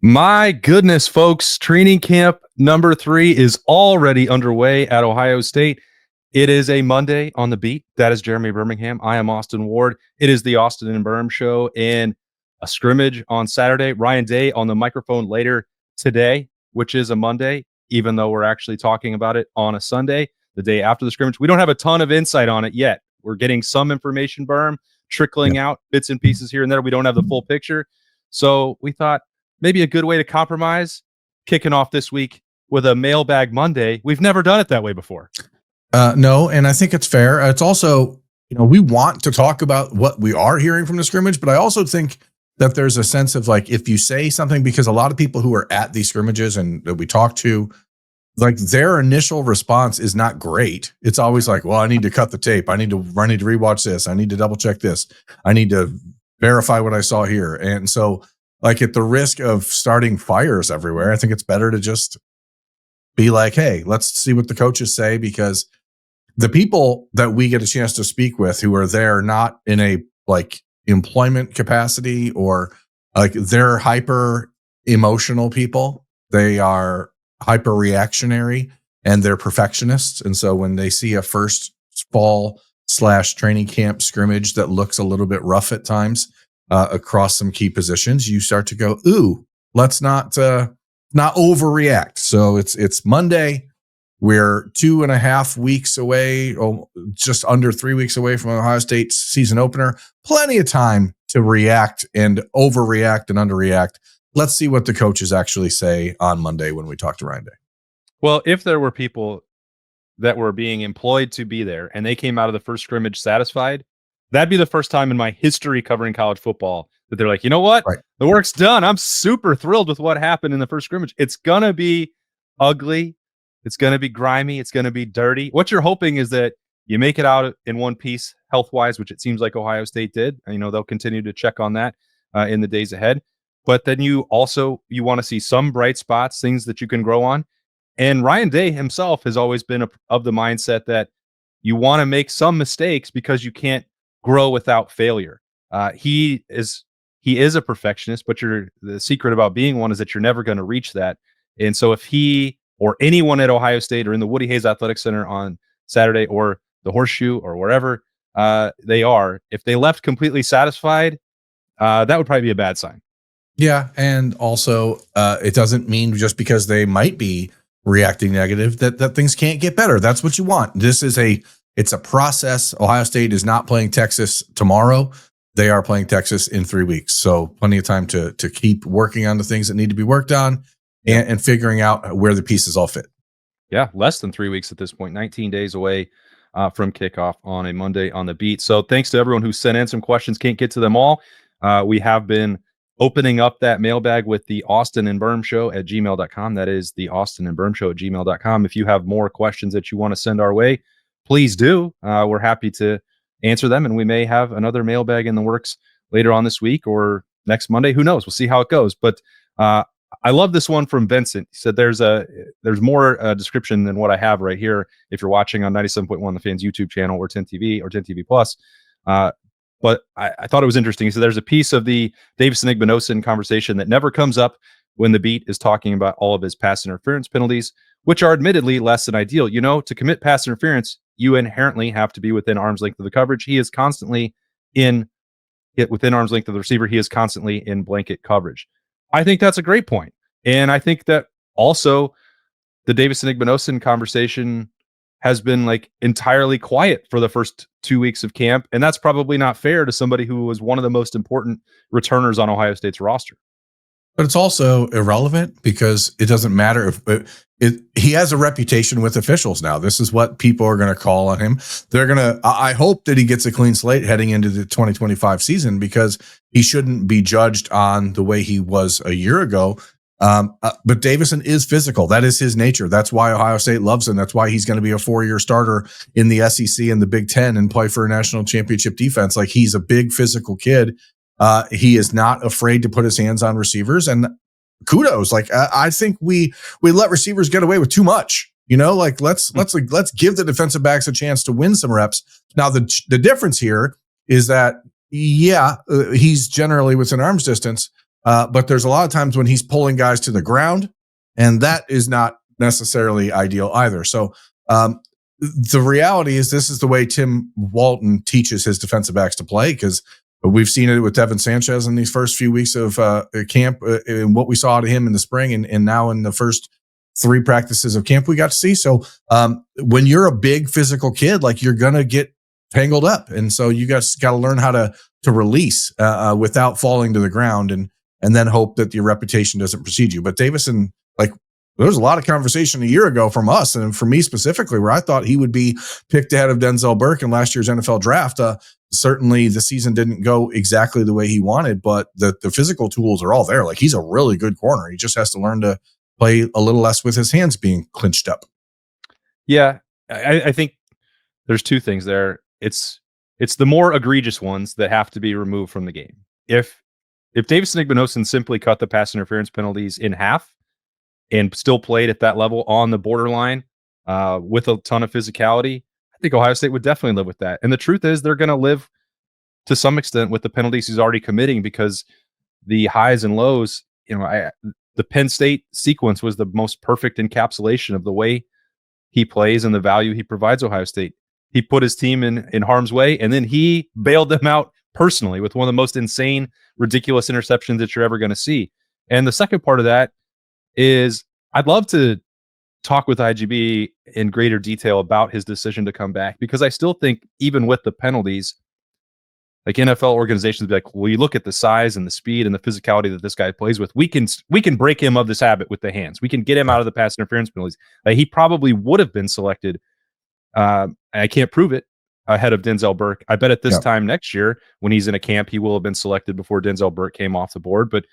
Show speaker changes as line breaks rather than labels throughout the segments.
My goodness, folks, training camp number 3 is already underway at Ohio State. It is a Monday on the beat. That is Jeremy Birmingham. I am Austin Ward. It is the Austin Birm Show and a scrimmage on Saturday. Ryan Day on the microphone later today, which is a Monday, even though we're actually talking about it on a Sunday, the day after the scrimmage. We don't have a ton of insight on it yet. We're getting some information, Birm, trickling out bits and pieces here and there. We don't have the full picture. So we thought, maybe a good way to compromise, kicking off this week with a Mailbag Monday. We've never done it that way before.
No, and I think it's fair. It's also, we want to talk about what we are hearing from the scrimmage, but I also think that there's a sense of like, if you say something, because a lot of people who are at these scrimmages and that we talk to, like their initial response is not great. It's always like, well, I need to cut the tape. I need to rewatch this. I need to double check this. I need to verify what I saw here. And so, like, at the risk of starting fires everywhere, I think it's better to just be like, hey, let's see what the coaches say, because the people that we get a chance to speak with who are there, not in a like employment capacity or like they're hyper emotional people. They are hyper reactionary and they're perfectionists. And so when they see a first fall / training camp scrimmage that looks a little bit rough at times, across some key positions, you start to go, ooh, let's not overreact. So it's Monday. We're 2.5 weeks away, just under 3 weeks away from Ohio State's season opener. Plenty of time to react and overreact and underreact. Let's see what the coaches actually say on Monday when we talk to Ryan Day.
Well, if there were people that were being employed to be there and they came out of the first scrimmage satisfied, that'd be the first time in my history covering college football that they're like, you know what?
Right.
The work's done. I'm super thrilled with what happened in the first scrimmage. It's going to be ugly. It's going to be grimy. It's going to be dirty. What you're hoping is that you make it out in one piece health-wise, which it seems like Ohio State did. And, they'll continue to check on that in the days ahead. But then you want to see some bright spots, things that you can grow on. And Ryan Day himself has always been of the mindset that you want to make some mistakes because you can't grow without failure. He is a perfectionist, but the secret about being one is that you're never going to reach that. And so if he or anyone at Ohio State or in the Woody Hayes Athletic Center on Saturday or the Horseshoe or wherever they are, if they left completely satisfied, that would probably be a bad sign.
Yeah. And also it doesn't mean just because they might be reacting negative that things can't get better. That's what you want. It's a process. Ohio State is not playing Texas tomorrow. They are playing Texas in 3 weeks. So plenty of time to keep working on the things that need to be worked on and figuring out where the pieces all fit.
Yeah, less than 3 weeks at this point, 19 days away from kickoff on a Monday on the beat. So thanks to everyone who sent in some questions. Can't get to them all. We have been opening up that mailbag with the Austin and Birm Show at gmail.com. That is the Austin and Birm Show at gmail.com. If you have more questions that you want to send our way, please do. We're happy to answer them, and we may have another mailbag in the works later on this week or next Monday. Who knows? We'll see how it goes. But I love this one from Vincent. He said there's more description than what I have right here if you're watching on 97.1 The Fan's YouTube channel or 10 TV or 10 TV Plus. But I thought it was interesting. He said there's a piece of the Davison Igbinosun conversation that never comes up when the beat is talking about all of his pass interference penalties, which are admittedly less than ideal. To commit pass interference, you inherently have to be within arm's length of the coverage. He is constantly within arm's length of the receiver. He is constantly in blanket coverage. I think that's a great point. And I think that also the Davison Igbinosun conversation has been like entirely quiet for the first 2 weeks of camp. And that's probably not fair to somebody who was one of the most important returners on Ohio State's roster.
But it's also irrelevant because it doesn't matter if he has a reputation with officials now. This is what people are going to call on him. I hope that he gets a clean slate heading into the 2025 season because he shouldn't be judged on the way he was a year ago. But Davison is physical. That is his nature. That's why Ohio State loves him. That's why he's going to be a 4-year starter in the SEC and the Big Ten and play for a national championship defense. Like, he's a big physical kid. He is not afraid to put his hands on receivers, and kudos. Like, I think we let receivers get away with too much. Let's give the defensive backs a chance to win some reps. Now, the difference here is that, he's generally within arm's distance, But there's a lot of times when he's pulling guys to the ground, and that is not necessarily ideal either. So the reality is this is the way Tim Walton teaches his defensive backs to play, because we've seen it with Devin Sanchez in these first few weeks of camp, and what we saw out of him in the spring, and now in the first 3 practices of camp we got to see. So when you're a big physical kid, like, you're going to get tangled up. And so you guys got to learn how to release without falling to the ground, and then hope that your reputation doesn't precede you. But Davison, like, there was a lot of conversation a year ago from us, and from me specifically, where I thought he would be picked ahead of Denzel Burke in last year's NFL draft. Certainly the season didn't go exactly the way he wanted, but the physical tools are all there. Like, he's a really good corner. He just has to learn to play a little less with his hands being clinched up.
Yeah, I think there's 2 things there. It's the more egregious ones that have to be removed from the game. If Davison Igbinosun simply cut the pass interference penalties in half and still played at that level on the borderline with a ton of physicality, I think Ohio State would definitely live with that. And the truth is, they're going to live to some extent with the penalties he's already committing, because the highs and lows, the Penn State sequence was the most perfect encapsulation of the way he plays and the value he provides Ohio State. He put his team in harm's way, and then he bailed them out personally with one of the most insane, ridiculous interceptions that you're ever going to see. And the second part of that is, I'd love to talk with IGB in greater detail about his decision to come back, because I still think, even with the penalties, like, NFL organizations be like, well, you look at the size and the speed and the physicality that this guy plays with, we can break him of this habit with the hands. We can get him out of the pass interference penalties. He probably would have been selected. I can't prove it, ahead of Denzel Burke. I bet at this time next year, when he's in a camp, he will have been selected before Denzel Burke came off the board. But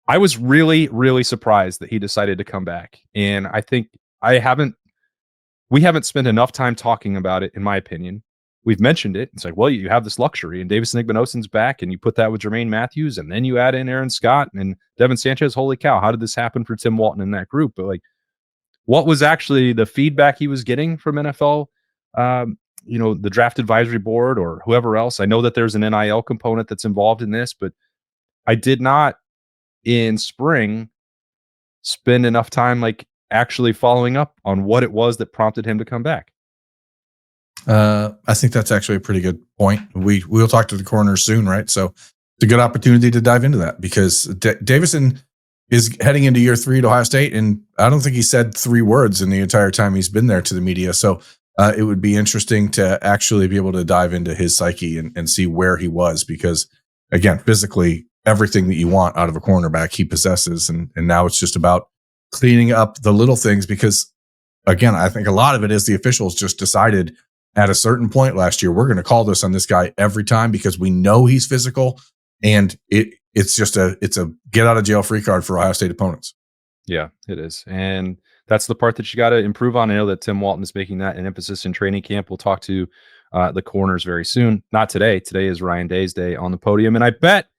I was really, really surprised that he decided to come back. And I think we haven't spent enough time talking about it, in my opinion. We've mentioned it. It's like, well, you have this luxury, and Davison Igbinosun's back, and you put that with Jermaine Matthews, and then you add in Aaron Scott and Devin Sanchez. Holy cow, how did this happen for Tim Walton in that group? But, like, what was actually the feedback he was getting from NFL, the draft advisory board or whoever else? I know that there's an NIL component that's involved in this, but I did not, in spring, spend enough time, like, actually following up on what it was that prompted him to come back.
I think that's actually a pretty good point. We'll talk to the corners soon, right? So it's a good opportunity to dive into that, because Davison is heading into year 3 at Ohio State, and I don't think he said 3 words in the entire time he's been there to the media. So it would be interesting to actually be able to dive into his psyche and see where he was, because, again, physically, everything that you want out of a cornerback he possesses, and now it's just about cleaning up the little things, because, again, I think a lot of it is the officials just decided at a certain point last year, we're going to call this on this guy every time, because we know he's physical, and it's a get out of jail free card for Ohio State opponents.
Yeah, it is. And that's the part that you got to improve on. I know that Tim Walton is making that an emphasis in training camp. We'll talk to the corners very soon. Not today. Today is Ryan Day's day on the podium. And I bet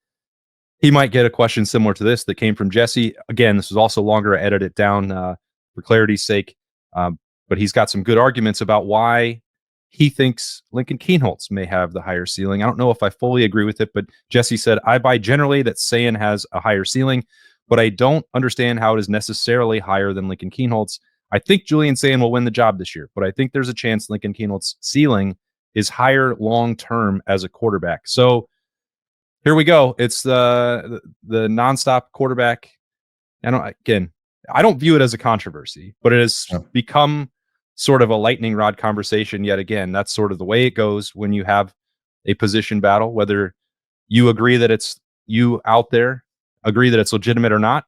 he might get a question similar to this that came from Jesse. Again, this was also longer. I edited it down for clarity's sake. But he's got some good arguments about why he thinks Lincoln Kienholz may have the higher ceiling. I don't know if I fully agree with it, but Jesse said, I buy generally that Sayin has a higher ceiling, but I don't understand how it is necessarily higher than Lincoln Kienholz. I think Julian Sayin will win the job this year, but I think there's a chance Lincoln Kienholz's ceiling is higher long-term as a quarterback. So here we go. It's the nonstop quarterback. I don't view it as a controversy, but it has become sort of a lightning rod conversation yet again. That's sort of the way it goes when you have a position battle, whether you agree that it's you out there, agree that it's legitimate or not.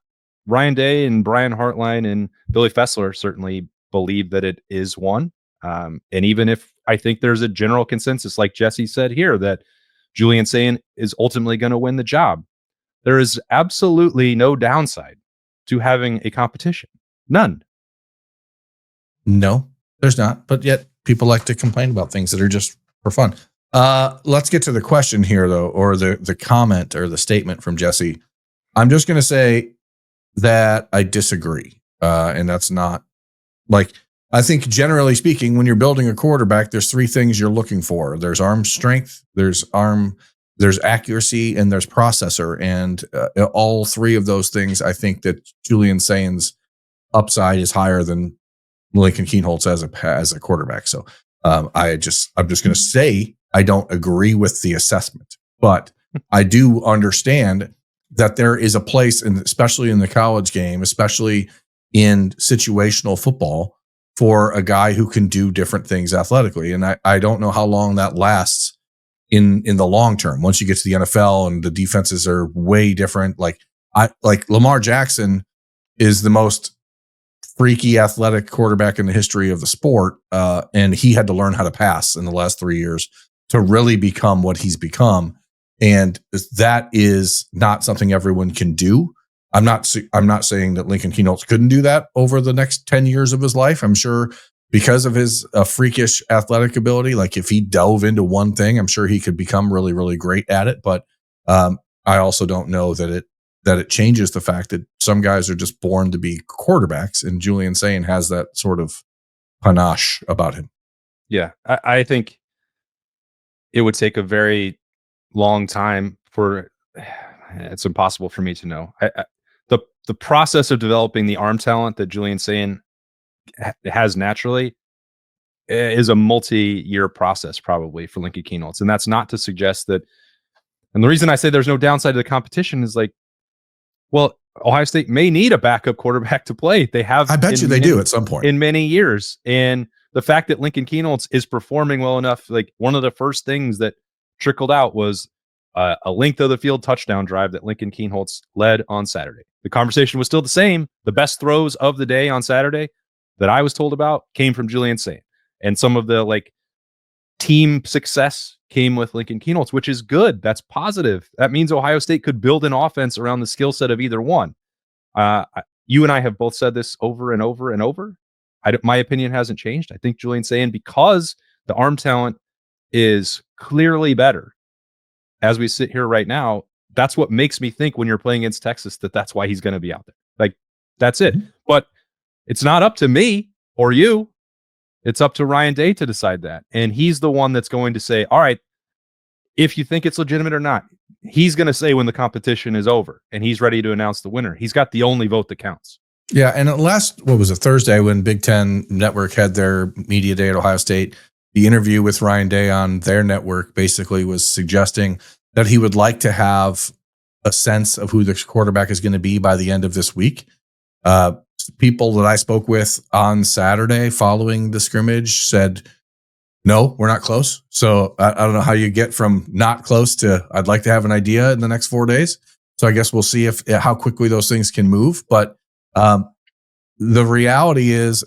Ryan Day and Brian Hartline and Billy Fessler certainly believe that it is one. And even if I think there's a general consensus, like Jesse said here, that Julian Sayin is ultimately going to win the job, there is absolutely no downside to having a competition. None.
No, there's not. But yet people like to complain about things that are just for fun. Let's get to the question here, though, or the comment or the statement from Jesse. I'm just going to say that I disagree. And that's not like, I think generally speaking, when you're building a quarterback, there's 3 things you're looking for. There's arm strength, there's arm there's accuracy and there's processor, and all three of those things. I think that Julian Sain's upside is higher than Lincoln Kienholz as a quarterback. So I'm just going to say I don't agree with the assessment, but I do understand that there is a place, especially in the college game, especially in situational football, for a guy who can do different things athletically. And I don't know how long that lasts in the long term. Once you get to the NFL and the defenses are way different, like Lamar Jackson is the most freaky athletic quarterback in the history of the sport. And he had to learn how to pass in the last 3 years to really become what he's become. And that is not something everyone can do. I'm not saying that Lincoln Kienholz couldn't do that over the next 10 years of his life. I'm sure because of his freakish athletic ability, like if he dove into one thing, I'm sure he could become really, really great at it. But I also don't know that it changes the fact that some guys are just born to be quarterbacks, and Julian Sain has that sort of panache about him.
Yeah, I think it would take a very long time for it's impossible for me to know. The process of developing the arm talent that Julian Sain has naturally is a multi-year process probably for Lincoln Kienholz. And that's not to suggest that. And the reason I say there's no downside to the competition is like, well, Ohio State may need a backup quarterback to play. They have.
I bet you they do at some point
in many years. And the fact that Lincoln Kienholz is performing well enough, like one of the first things that trickled out was a length of the field touchdown drive that Lincoln Kienholz led on Saturday. The conversation was still the same. The best throws of the day on Saturday that I was told about came from Julian Sain. And some of the like team success came with Lincoln Kienholz, which is good. That's positive. That means Ohio State could build an offense around the skill set of either one. You and I have both said this over and over and over. My opinion hasn't changed. I think Julian Sain, because the arm talent is clearly better as we sit here right now, that's what makes me think when you're playing against Texas that's why he's going to be out there. Like, that's it. But it's not up to me or you. It's up to Ryan Day to decide that. And he's the one that's going to say, all right, if you think it's legitimate or not, he's going to say when the competition is over and he's ready to announce the winner. He's got the only vote that counts.
Yeah. And Thursday when Big Ten Network had their media day at Ohio State, the interview with Ryan Day on their network basically was suggesting that he would like to have a sense of who the quarterback is going to be by the end of this week. People that I spoke with on Saturday following the scrimmage said, no, we're not close. So I don't know how you get from not close to I'd like to have an idea in the next 4 days. So I guess we'll see how quickly those things can move. But the reality is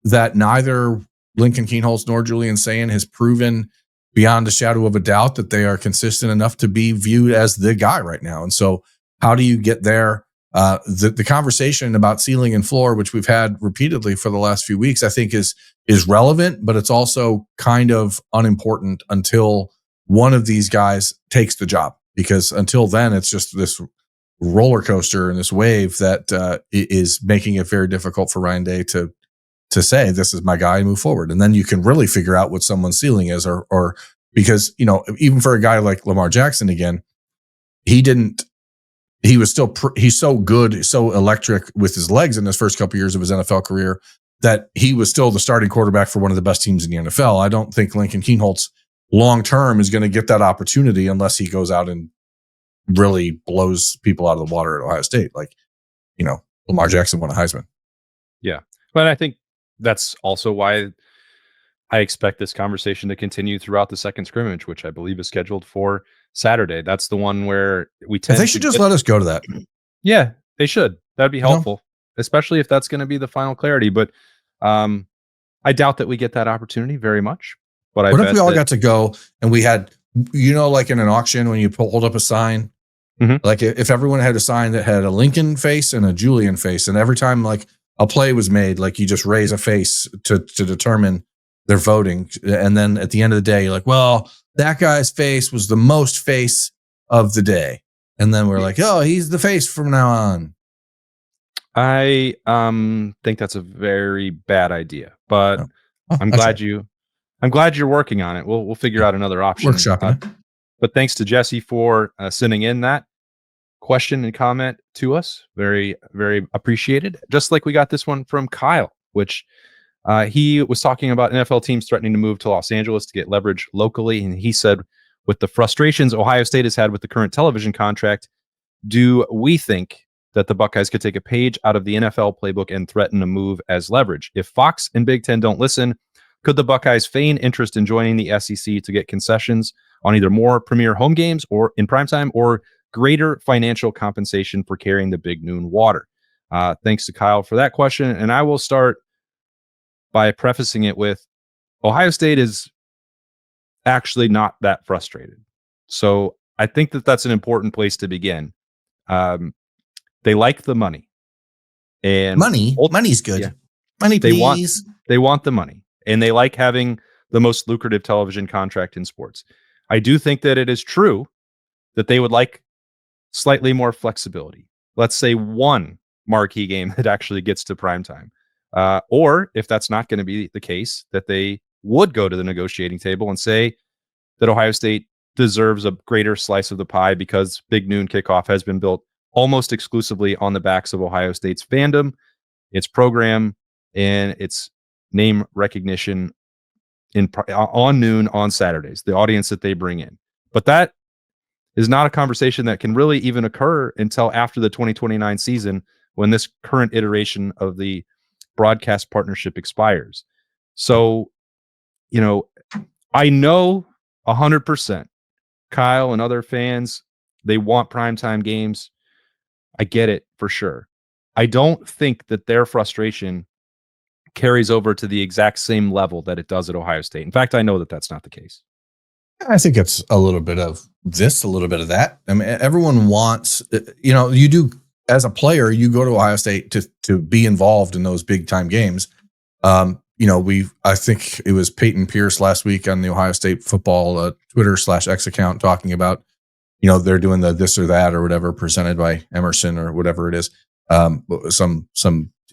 that neither Lincoln Kienholz nor Julian Sain has proven beyond a shadow of a doubt that they are consistent enough to be viewed as the guy right now. And so how do you get there? The conversation about ceiling and floor, which we've had repeatedly for the last few weeks, I think is relevant, but it's also kind of unimportant until one of these guys takes the job, because until then it's just this roller coaster and this wave that is making it very difficult for Ryan Day to say, this is my guy, and move forward. And then you can really figure out what someone's ceiling is, or because, even for a guy like Lamar Jackson, again, he's so good, so electric with his legs in his first couple years of his NFL career that he was still the starting quarterback for one of the best teams in the NFL. I don't think Lincoln Kienholz long-term is going to get that opportunity unless he goes out and really blows people out of the water at Ohio State. Like, Lamar Jackson won a Heisman.
Yeah. But I think that's also why I expect this conversation to continue throughout the second scrimmage, which I believe is scheduled for Saturday. That's the one where
they should just let us go to that.
Yeah, they should. That'd be helpful, especially if that's going to be the final clarity. But I doubt that we get that opportunity very much. But
what if we all got to go and we had, like in an auction when you hold up a sign, like if everyone had a sign that had a Lincoln face and a Julian face, and every time like a play was made, like you just raise a face to determine their voting. And then at the end of the day, you're like, well, that guy's face was the most face of the day. And then we're like, oh, he's the face from now on.
I think that's a very bad idea, but I'm glad you're working on it. We'll figure out another option.
Workshopping it.
But thanks to Jesse for sending in that question and comment to us. Very, very appreciated. Just like we got this one from Kyle, which he was talking about NFL teams threatening to move to Los Angeles to get leverage locally. And he said, with the frustrations Ohio State has had with the current television contract, do we think that the Buckeyes could take a page out of the NFL playbook and threaten a move as leverage? If Fox and Big Ten don't listen, could the Buckeyes feign interest in joining the SEC to get concessions on either more premier home games or in primetime or greater financial compensation for carrying the Big Noon water? Thanks to Kyle for that question. And I will start by prefacing it with Ohio State is actually not that frustrated. So I think that that's an important place to begin. They like the money, and
money's good.
Yeah,
money, please.
They want the money, and they like having the most lucrative television contract in sports. I do think that it is true that they would like slightly more flexibility. Let's say one marquee game that actually gets to primetime. Or if that's not going to be the case, that they would go to the negotiating table and say that Ohio State deserves a greater slice of the pie because Big Noon Kickoff has been built almost exclusively on the backs of Ohio State's fandom, its program, and its name recognition on noon on Saturdays, the audience that they bring in. But that is not a conversation that can really even occur until after the 2029 season, when this current iteration of the broadcast partnership expires. So, I know 100% Kyle and other fans, they want primetime games. I get it for sure. I don't think that their frustration carries over to the exact same level that it does at Ohio State. In fact, I know that that's not the case.
I think it's a little bit of this, a little bit of that. I mean, everyone wants, you do as a player, you go to Ohio State to be involved in those big time games. I think it was Peyton Pierce last week on the Ohio State football Twitter/X account talking about, they're doing the this or that or whatever presented by Emerson or whatever it is, some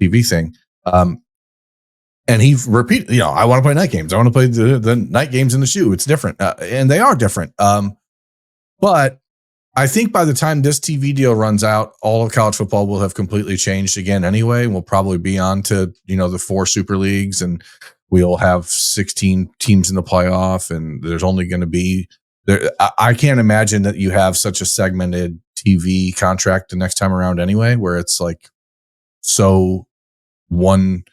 TV thing. And he repeated, I want to play night games. I want to play the night games in the shoe. It's different. And they are different. But I think by the time this TV deal runs out, all of college football will have completely changed again anyway. We'll probably be on to, the 4 super leagues, and we'll have 16 teams in the playoff. And there's only going to be I can't imagine that you have such a segmented TV contract the next time around anyway, where it's like, so one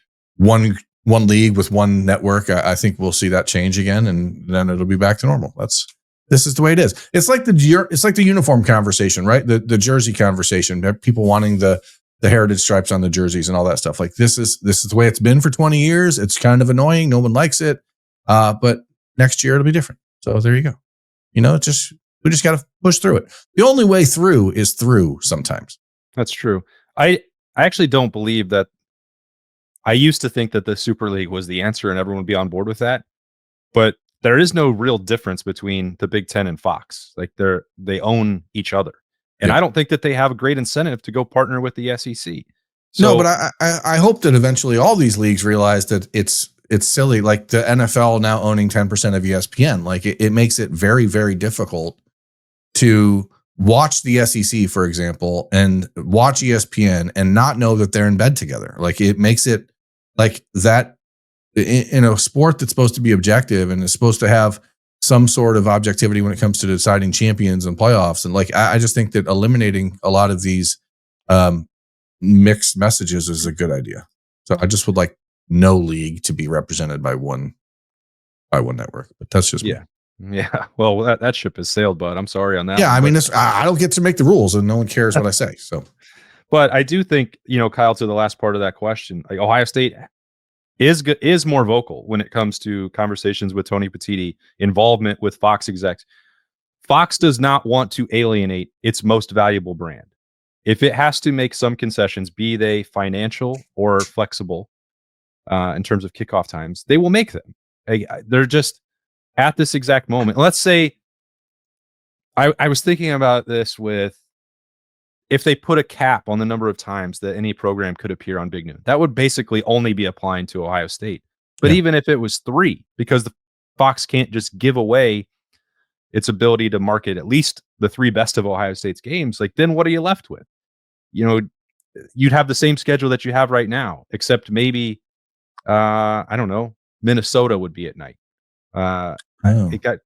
league with one network. I think we'll see that change again, and then it'll be back to normal. This is the way it is. It's like the uniform conversation, right? The jersey conversation. People wanting the heritage stripes on the jerseys and all that stuff. Like this is the way it's been for 20 years. It's kind of annoying. No one likes it. But next year it'll be different. So there you go. We just got to push through it. The only way through is through sometimes.
That's true. I actually don't believe that. I used to think that the Super League was the answer and everyone would be on board with that. But there is no real difference between the Big Ten and Fox. Like they own each other. And I don't think that they have a great incentive to go partner with the SEC.
So, no, but I hope that eventually all these leagues realize that it's silly. Like the NFL now owning 10% of ESPN, like it makes it very, very difficult to watch the SEC, for example, and watch ESPN and not know that they're in bed together. Like it makes it like that in a sport that's supposed to be objective and is supposed to have some sort of objectivity when it comes to deciding champions and playoffs. And like, I just think that eliminating a lot of these mixed messages is a good idea. So I just would like no league to be represented by one network, but that's just
me. Yeah. Well, that ship has sailed, bud. I'm sorry on that.
Yeah. I mean, I don't get to make the rules and no one cares what I say. So,
but I do think, Kyle, to the last part of that question, like Ohio State is more vocal when it comes to conversations with Tony Petitti, involvement with Fox execs. Fox does not want to alienate its most valuable brand. If it has to make some concessions, be they financial or flexible in terms of kickoff times, they will make them. They're just at this exact moment. Let's say I was thinking about this with if they put a cap on the number of times that any program could appear on Big Noon, that would basically only be applying to Ohio State. But even if it was 3, because the Fox can't just give away its ability to market at least the 3 best of Ohio State's games, like then what are you left with? You know, you'd have the same schedule that you have right now, except maybe I don't know, Minnesota would be at night. It got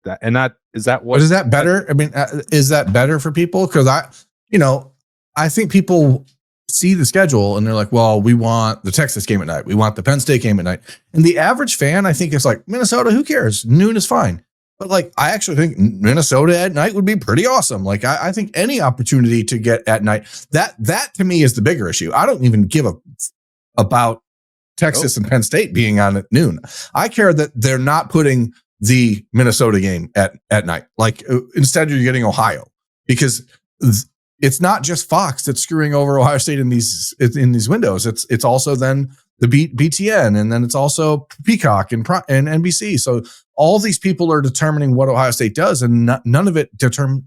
that, and that is that what?
But is that better? I mean, is that better for people? Because I think people see the schedule and they're like, well, we want the Texas game at night. We want the Penn State game at night. And the average fan, I think, is like, Minnesota, who cares? Noon is fine. But like, I actually think Minnesota at night would be pretty awesome. Like, I think any opportunity to get at night, that to me is the bigger issue. I don't even give about Texas and Penn State being on at noon. I care that they're not putting the Minnesota game at night. Like, instead you're getting Ohio, because it's not just Fox that's screwing over Ohio State in these windows. It's also then the BTN, and then it's also Peacock and NBC. So all these people are determining what Ohio State does, and none of it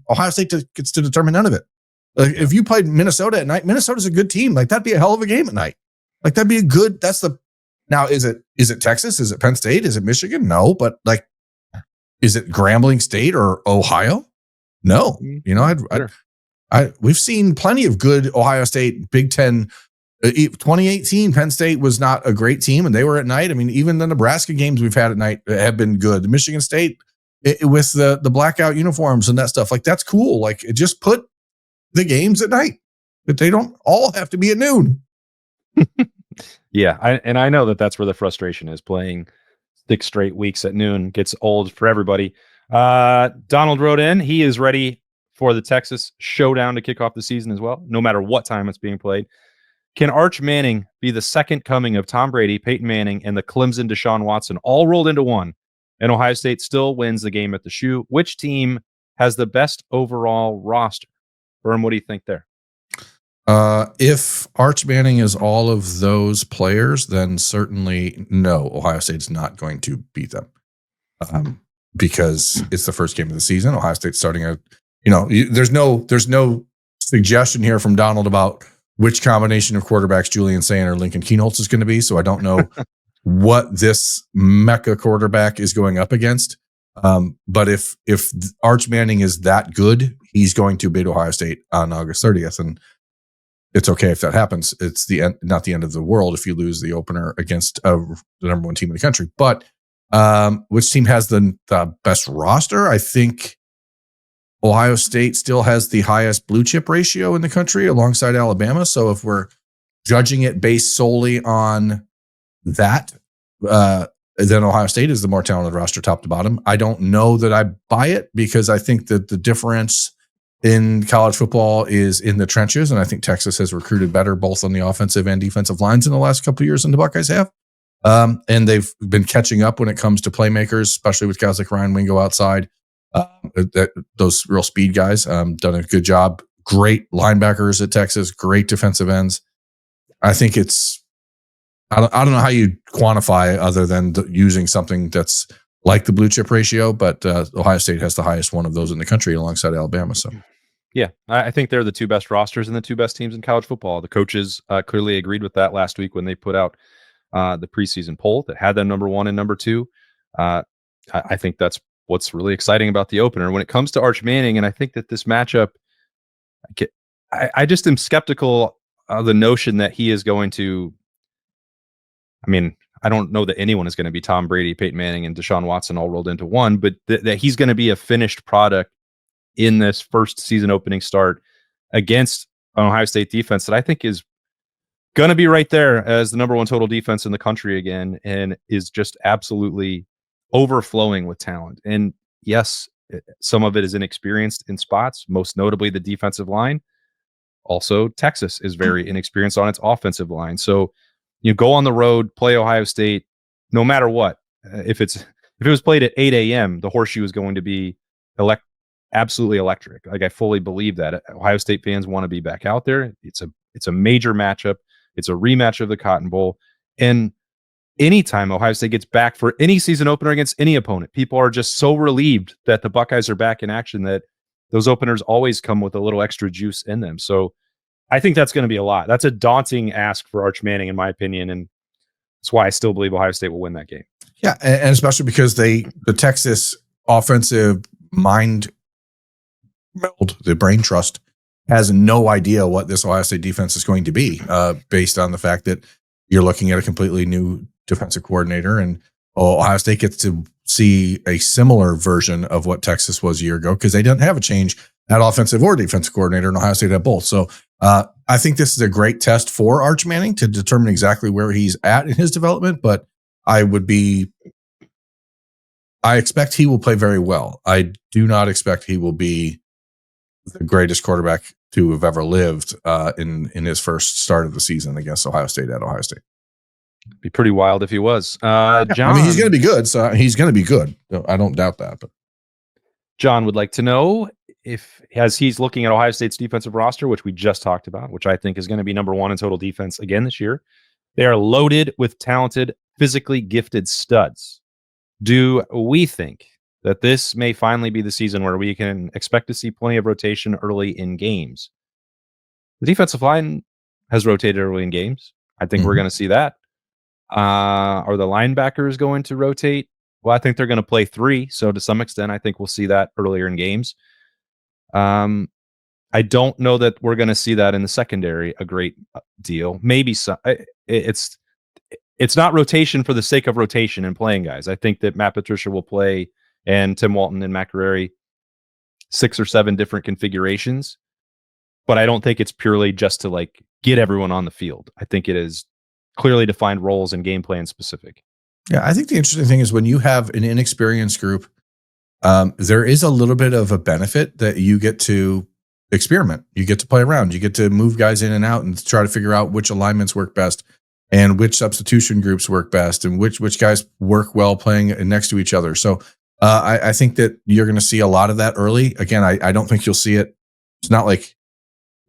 Ohio State gets to determine none of it. Like, if you played Minnesota at night, Minnesota's a good team. Like, that'd be a hell of a game at night. Like, that'd be a good. Now, is it Texas? Is it Penn State? Is it Michigan? No, but like, is it Grambling State or Ohio? No. You know, we've seen plenty of good Ohio State Big Ten. 2018, Penn State was not a great team, and they were at night. I mean, even the Nebraska games we've had at night have been good. The Michigan State with the blackout uniforms and that stuff, like, that's cool. Like, just put the games at night, but they don't all have to be at noon.
Yeah, I know that's where the frustration is. Playing 6 straight weeks at noon gets old for everybody. Donald wrote in, he is ready for the Texas showdown to kick off the season as well, no matter what time it's being played. Can Arch Manning be the second coming of Tom Brady, Peyton Manning, and the Clemson Deshaun Watson all rolled into one, and Ohio State still wins the game at the shoe? Which team has the best overall roster? Birm, what do you think there?
If Arch Manning is all of those players, then certainly no, Ohio State's not going to beat them, because it's the first game of the season. Ohio State's starting there's no suggestion here from Donald about which combination of quarterbacks Julian Sayin or Lincoln Kienholz is going to be. So I don't know what this mecca quarterback is going up against. But if Arch Manning is that good, he's going to beat Ohio State on August 30th. And it's okay if that happens. It's not the end of the world if you lose the opener against the number 1 team in the country. But which team has the best roster? I think Ohio State still has the highest blue chip ratio in the country alongside Alabama. So if we're judging it based solely on that, then Ohio State is the more talented roster top to bottom. I don't know that I buy it, because I think that the difference in college football is in the trenches. And I think Texas has recruited better, both on the offensive and defensive lines in the last couple of years than the Buckeyes have. And they've been catching up when it comes to playmakers, especially with guys like Ryan Wingo outside. Those real speed guys, done a good job. Great linebackers at Texas, great defensive ends. I think I don't know how you quantify other than using something that's like the blue chip ratio, but Ohio State has the highest one of those in the country alongside Alabama. So,
yeah, I think they're the 2 best rosters and the 2 best teams in college football. The coaches clearly agreed with that last week when they put out the preseason poll that had them number 1 and number 2. I think that's what's really exciting about the opener when it comes to Arch Manning. And I think that this matchup, I just am skeptical of the notion that he is going to, I mean, I don't know that anyone is going to be Tom Brady, Peyton Manning, and Deshaun Watson all rolled into one, but that he's going to be a finished product in this first season opening start against an Ohio State defense that I think is going to be right there as the number 1 total defense in the country again, and is just absolutely overflowing with talent. And yes, some of it is inexperienced in spots, most notably the defensive line. Also, Texas is very inexperienced on its offensive line. So you go on the road, play Ohio State, no matter what. If it was played at 8 a.m., the horseshoe is going to be absolutely electric. Like, I fully believe that. Ohio State fans want to be back out there. It's a major matchup. It's a rematch of the Cotton Bowl. And anytime Ohio State gets back for any season opener against any opponent, people are just so relieved that the Buckeyes are back in action that those openers always come with a little extra juice in them. So I think that's going to be a lot. That's a daunting ask for Arch Manning, in my opinion, and that's why I still believe Ohio State will win that game.
Yeah, and especially because the Texas offensive mind meld, the brain trust, has no idea what this Ohio State defense is going to be, based on the fact that you're looking at a completely new defensive coordinator, and Ohio State gets to see a similar version of what Texas was a year ago because they didn't have a change at offensive or defensive coordinator, and Ohio State had both. So I think this is a great test for Arch Manning to determine exactly where he's at in his development, but I expect he will play very well. I do not expect he will be the greatest quarterback to have ever lived in his first start of the season against Ohio State at Ohio State.
Be pretty wild if he was. John,
I mean, he's going to be good. So he's going to be good. I don't doubt that. But
John would like to know if, as he's looking at Ohio State's defensive roster, which we just talked about, which I think is going to be number one in total defense again this year, they are loaded with talented, physically gifted studs. Do we think that this may finally be the season where we can expect to see plenty of rotation early in games? The defensive line has rotated early in games. I think we're going to see that. Are the linebackers going to rotate? Well, I think they're going to play 3. So to some extent, I think we'll see that earlier in games. I don't know that we're going to see that in the secondary a great deal. Maybe so. It's not rotation for the sake of rotation and playing guys. I think that Matt Patricia will play, and Tim Walton and McCrary, 6 or 7 different configurations. But I don't think it's purely just to like get everyone on the field. I think it is clearly defined roles and game plan specific.
Yeah, I think the interesting thing is when you have an inexperienced group, there is a little bit of a benefit that you get to experiment. You get to play around. You get to move guys in and out and try to figure out which alignments work best and which substitution groups work best and which guys work well playing next to each other. So I think that you're going to see a lot of that early. Again, I don't think you'll see it. It's not like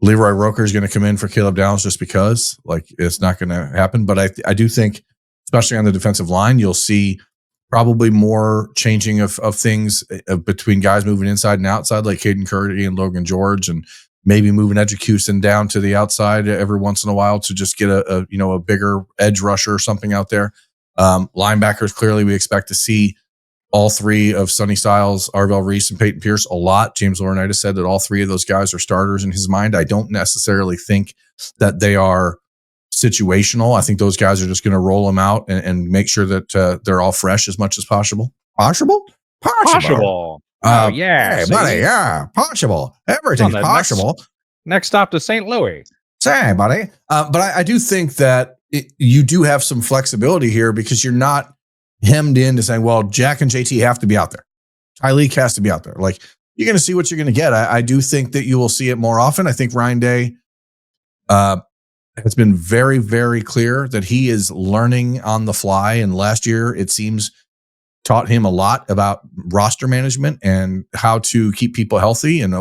Leroy Roker is going to come in for Caleb Downs just because. Like, it's not going to happen. But I do think, especially on the defensive line, you'll see probably more changing of things between guys moving inside and outside, like Caden Curdy and Logan George, and maybe moving Edgecuson down to the outside every once in a while to just get a bigger edge rusher or something out there. Linebackers, clearly we expect to see all 3 of Sonny Styles, Arvell Reese, and Peyton Pierce a lot. James Laurinaitis said that all 3 of those guys are starters in his mind. I don't necessarily think that they are situational. I think those guys are just going to roll them out and make sure that they're all fresh as much as possible. Possible.
Oh, yeah.
Hey, buddy. Yeah. Possible. Everything's possible.
Next stop to St. Louis.
Say, buddy. But I do think that you do have some flexibility here because you're not hemmed into saying, well, Jack and JT have to be out there. Tyleek has to be out there. Like, you're going to see what you're going to get. I do think that you will see it more often. I think Ryan Day has been very, very clear that he is learning on the fly. And last year, it seems, taught him a lot about roster management and how to keep people healthy and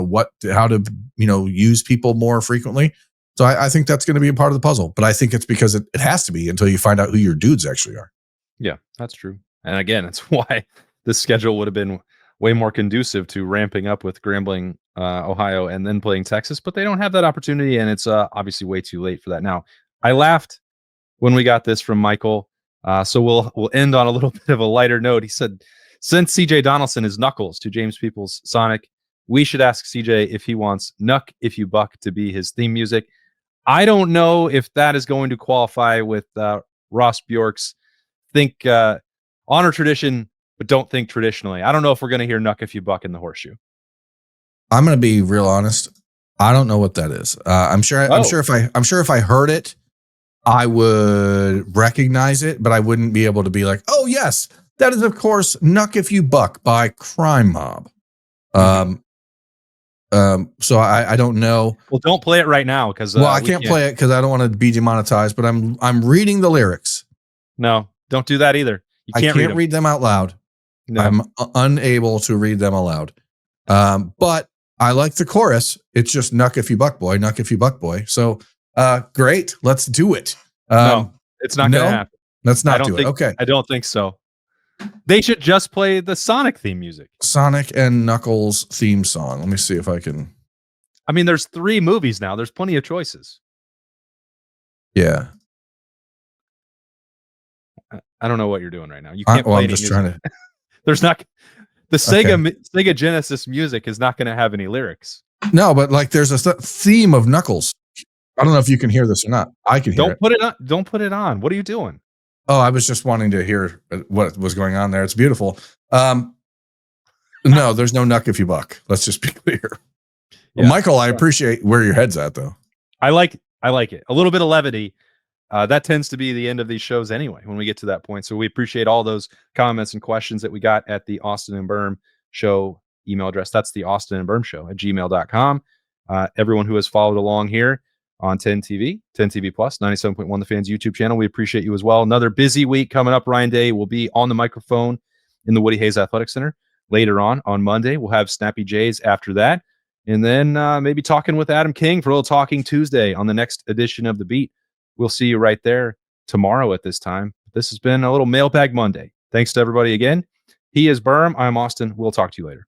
how to use people more frequently. So I think that's going to be a part of the puzzle. But I think it's because it has to be until you find out who your dudes actually are.
Yeah, that's true. And again, it's why this schedule would have been way more conducive to ramping up with Grambling, Ohio, and then playing Texas, but they don't have that opportunity, and it's obviously way too late for that now. I laughed when we got this from Michael, so we'll end on a little bit of a lighter note. He said, since CJ Donaldson is Knuckles to James Peoples' Sonic, we should ask CJ if he wants Knuck If You Buck to be his theme music. I don't know if that is going to qualify with Ross Bjork's think honor tradition, but don't think traditionally. I don't know if we're going to hear Knuck If You Buck in the horseshoe.
I'm going to be real honest. I don't know what that is. I'm sure if I heard it, I would recognize it, but I wouldn't be able to be like, oh yes, that is of course Knuck If You Buck by Crime Mob. So I don't know.
Well, don't play it right now because
I can't play it because I don't want to be demonetized. But I'm reading the lyrics.
No, don't do that either.
I can't read them out loud. No. I'm unable to read them aloud. But I like the chorus. It's just Knuck If You Buck Boy, Knuck If You Buck Boy. So great, let's do it.
No, it's not going to happen.
Let's not do it. Okay.
I don't think so. They should just play the Sonic theme music.
Sonic and Knuckles theme song. Let me see if I can.
I mean, there's 3 movies now. There's plenty of choices.
Yeah.
I don't know what you're doing right now. You can't play.
I'm just trying to.
There's not. The Sega Genesis music is not going to have any lyrics.
No, but like there's a theme of Knuckles. I don't know if you can hear this or not. I can hear it.
Don't put it on. What are you doing?
Oh, I was just wanting to hear what was going on there. It's beautiful. No, there's no Nuck if you buck. Let's just be clear. Yeah. Michael, I appreciate where your head's at, though.
I like it. A little bit of levity. That tends to be the end of these shows anyway, when we get to that point. So we appreciate all those comments and questions that we got at the Austin and Birm Show email address. That's the Austin and Birm Show at gmail.com. Everyone who has followed along here on 10 TV Plus, 97.1 The Fans YouTube channel, we appreciate you as well. Another busy week coming up. Ryan Day will be on the microphone in the Woody Hayes Athletic Center later on Monday. We'll have Snappy Jays after that. And then maybe talking with Adam King for a little Talking Tuesday on the next edition of The Beat. We'll see you right there tomorrow at this time. This has been a little Mailbag Monday. Thanks to everybody again. He is Birm. I'm Austin. We'll talk to you later.